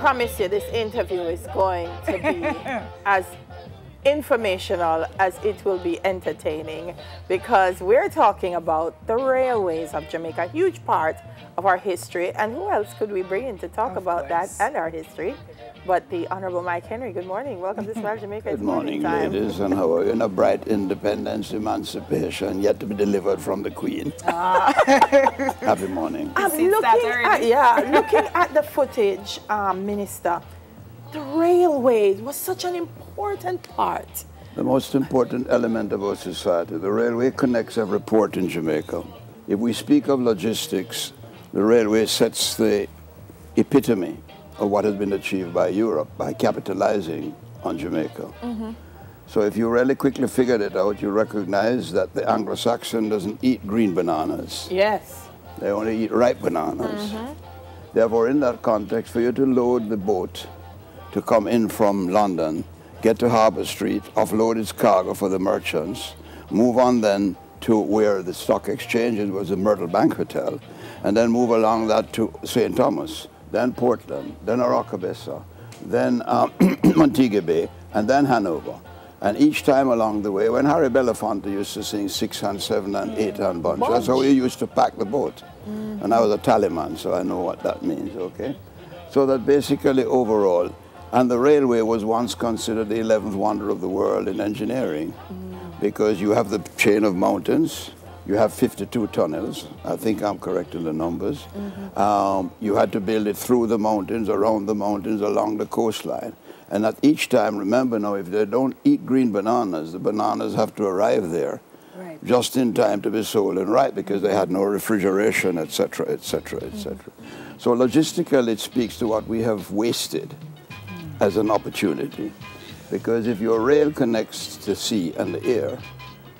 promise you this interview is going to be as informational as it will be entertaining, because we're talking about the railways of Jamaica, a huge part of our history. And who else could we bring in to talk about that and our history but the Honorable Mike Henry? Good morning. Welcome to Smile Jamaica. Good morning, ladies, and how are you? In a bright independence, emancipation, yet to be delivered from the Queen. Happy morning. Looking at the footage, Minister, the railways was such an important part. The most important element of our society. The railway connects every port in Jamaica. If we speak of logistics, the railway sets the epitome of what has been achieved by Europe by capitalizing on Jamaica. So if you really quickly figured it out, you recognize that the Anglo-Saxon doesn't eat green bananas. Yes. They only eat ripe bananas. Therefore, in that context, for you to load the boat to come in from London, get to Harbour Street, offload its cargo for the merchants, move on then to where the stock exchange was, the Myrtle Bank Hotel, and then move along that to St. Thomas, then Portland, then Aracabessa, then Montego Bay, and then Hanover. And each time along the way, when Harry Belafonte used to sing 6-hand, 7-hand, 8-hand bunch, that's how he used to pack the boat. And I was a tallyman, so I know what that means, okay? So that basically overall, and the railway was once considered the 11th wonder of the world in engineering, because you have the chain of mountains, you have 52 tunnels, I think I'm correct in the numbers. You had to build it through the mountains, around the mountains, along the coastline. And at each time, remember now, if they don't eat green bananas, the bananas have to arrive there just in time to be sold and ripe, because they had no refrigeration, etc., etc., etc. So logistically, it speaks to what we have wasted as an opportunity. Because if your rail connects the sea and the air,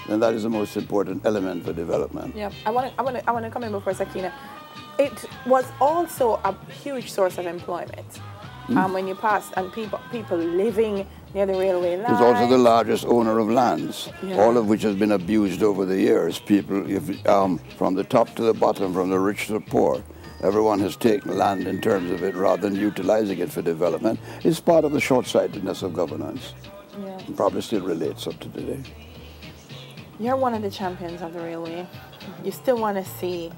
then that is the most important element for development. Yeah, I want to come in before Sakina. It was also a huge source of employment when you passed, and people living near the railway line. It was also the largest owner of lands, all of which has been abused over the years. People, from the top to the bottom, from the rich to the poor, everyone has taken land in terms of it rather than utilizing it for development. It's part of the short-sightedness of governance. And probably still relates up to today. You're one of the champions of the railway. You still want to see...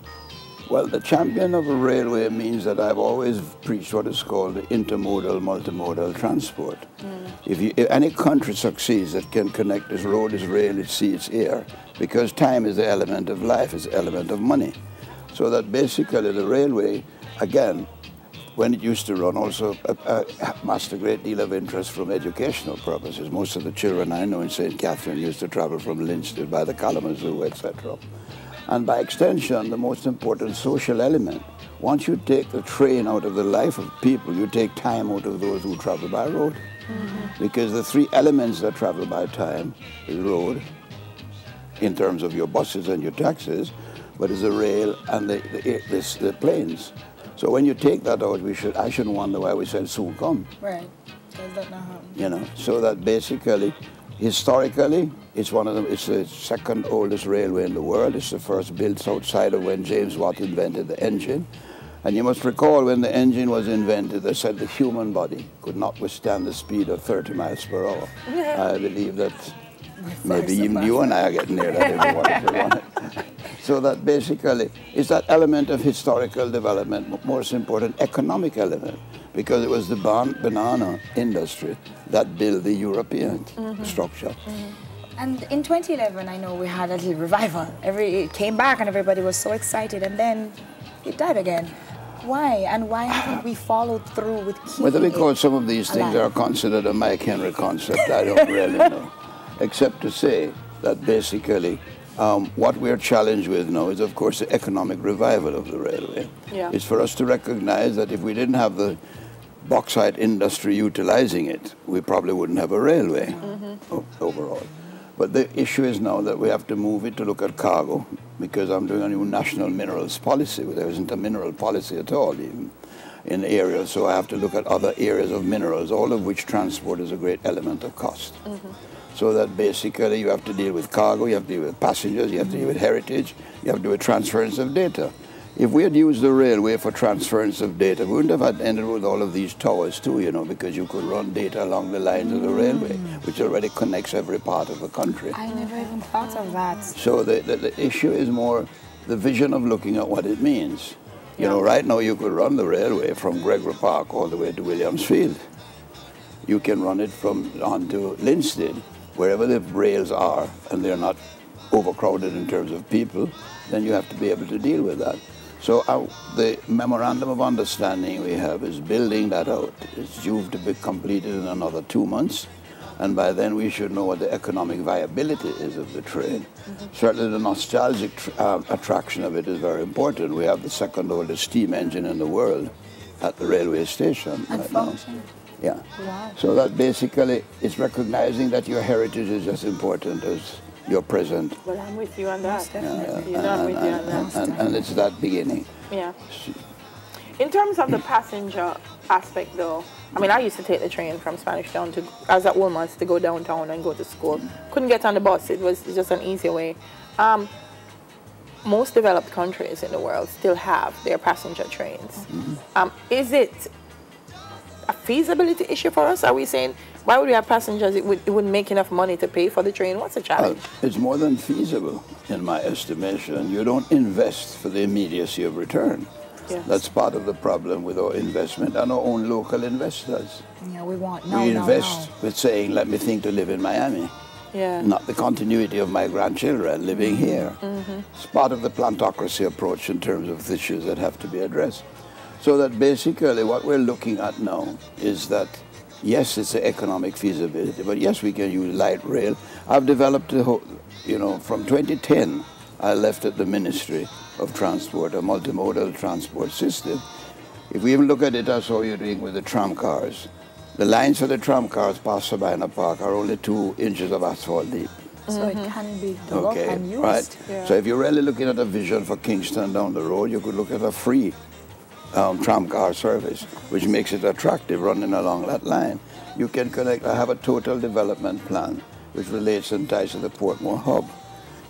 Well, the champion of a railway means that I've always preached what is called the intermodal, multimodal transport. If any country succeeds that can connect its road, its rail, its sea, its air, because time is the element of life, it's the element of money. So that basically the railway, again, when it used to run, also amassed a great deal of interest from educational purposes. Most of the children I know in St. Catherine used to travel from Lynchton by the Kalamazoo, etc. And by extension, the most important social element. Once you take the train out of the life of people, you take time out of those who travel by road. Because the three elements that travel by time is road, in terms of your buses and your taxis, but is the rail and the planes. So when you take that out, I shouldn't wonder why we said soon come. Right. Does that not happen? You know, so that basically, historically, it's the second oldest railway in the world. It's the first built outside of when James Watt invented the engine. And you must recall when the engine was invented, they said the human body could not withstand the speed of 30 miles per hour. I believe that maybe even you and I are getting near that if we want it. So that basically is that element of historical development, but most important, economic element, because it was the banana industry that built the European structure. And in 2011, I know we had a little revival. It came back and everybody was so excited, and then it died again. Why? And why haven't we followed through with keeping Whether because some of these things are considered a Mike Henry concept, I don't really know. Except to say that basically what we're challenged with now is, of course, the economic revival of the railway. It's for us to recognize that if we didn't have the bauxite industry utilizing it, we probably wouldn't have a railway overall. But the issue is now that we have to move it to look at cargo, because I'm doing a new national minerals policy. There isn't a mineral policy at all even in the area, so I have to look at other areas of minerals, all of which transport is a great element of cost. So that basically you have to deal with cargo, you have to deal with passengers, you have to deal with heritage, you have to deal with transference of data. If we had used the railway for transference of data, we wouldn't have had ended with all of these towers too, you know, because you could run data along the lines of the railway, which already connects every part of the country. I never even thought of that. So the issue is more the vision of looking at what it means. You know, right now you could run the railway from Gregory Park all the way to Williams Field. You can run it from on to Linstead, wherever the rails are, and they're not overcrowded in terms of people, then you have to be able to deal with that. So the memorandum of understanding we have is building that out. It's due to be completed in another 2 months, and by then we should know what the economic viability is of the train. Certainly the nostalgic attraction of it is very important. We have the second oldest steam engine in the world at the railway station right now. Yeah. Wow. So that basically is recognizing that your heritage is as important as your present. Well, I'm with you on that. Definitely. I'm with you on that. And it's that beginning. Yeah. In terms of the passenger aspect, though, I mean, I used to take the train from Spanish Town to, I was at Woolman's to go downtown and go to school. Couldn't get on the bus. It was just an easy way. Most developed countries in the world still have their passenger trains. Is it a feasibility issue for us? Are we saying, why would we have passengers? It wouldn't make enough money to pay for the train. What's the challenge? It's more than feasible, in my estimation. You don't invest for the immediacy of return. Yes. That's part of the problem with our investment and our own local investors. Yeah, we want, We invest with saying, let me think to live in Miami. Yeah. Not the continuity of my grandchildren living here. It's part of the plantocracy approach in terms of issues that have to be addressed. So that basically what we're looking at now is that, yes, it's an economic feasibility, but yes, we can use light rail. I've developed, you know, from 2010, I left at the Ministry of Transport, a multimodal transport system. If we even look at it as how you're doing with the tram cars, the lines for the tram cars past Sabina Park are only 2 inches of asphalt deep. So it can be developed and used. Right. Yeah. So if you're really looking at a vision for Kingston down the road, you could look at a free tram car service, which makes it attractive running along that line. You can connect, I have a total development plan which relates and ties to the Portmore hub.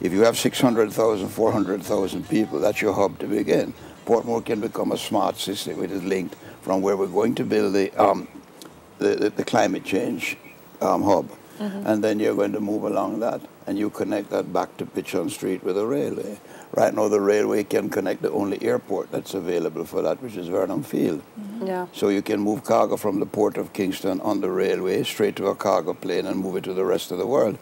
If you have 600,000, 400,000 people, that's your hub to begin. Portmore can become a smart system which is linked from where we're going to build the climate change hub. And then you're going to move along that, and you connect that back to Pitchon Street with a railway. Right now, the railway can connect the only airport that's available for that, which is Vernon Field. Yeah. So you can move cargo from the port of Kingston on the railway straight to a cargo plane and move it to the rest of the world.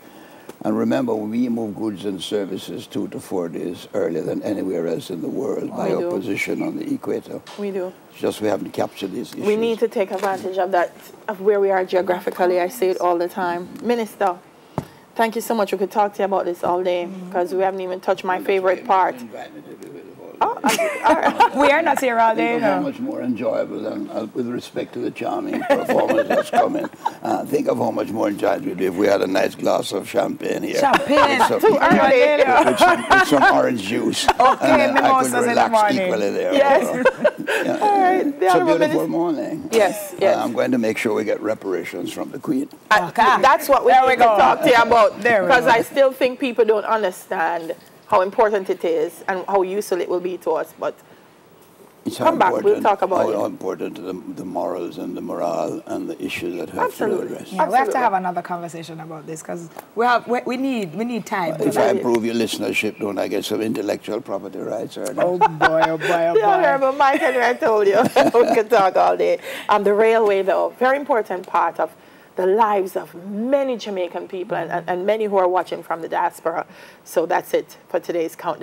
And remember, we move goods and services 2 to 4 days earlier than anywhere else in the world by our position on the equator. We do. It's just we haven't captured these issues. We need to take advantage of that, of where we are geographically. I say it all the time. Minister, thank you so much. We could talk to you about this all day because we haven't even touched my favorite part. Oh, all right. We are not here all day, Think of how much more enjoyable, and with respect to the charming performance that's coming, think of how much more enjoyable it would be if we had a nice glass of champagne here. Champagne? With some orange juice. Okay, and I could mimosas in the relax morning. equally there. Yes. Yeah. All right. It's a beautiful morning. Yes, yes. I'm going to make sure we get reparations from the Queen. That's what we need to talk to you about. There we Because go. I still think people don't understand how important it is and how useful it will be to us. But It's come back, we'll talk about how it. important the morals and the morale and the issues that have to be addressed. Yeah, we have to have another conversation about this because we need time. If I improve your listenership, don't I get some intellectual property rights? Or Oh boy, oh boy, oh boy. Yeah, Honorable Mike Henry, I told you. We could talk all day. The railway, though, very important part of the lives of many Jamaican people and many who are watching from the diaspora. So that's it for today's Countdown.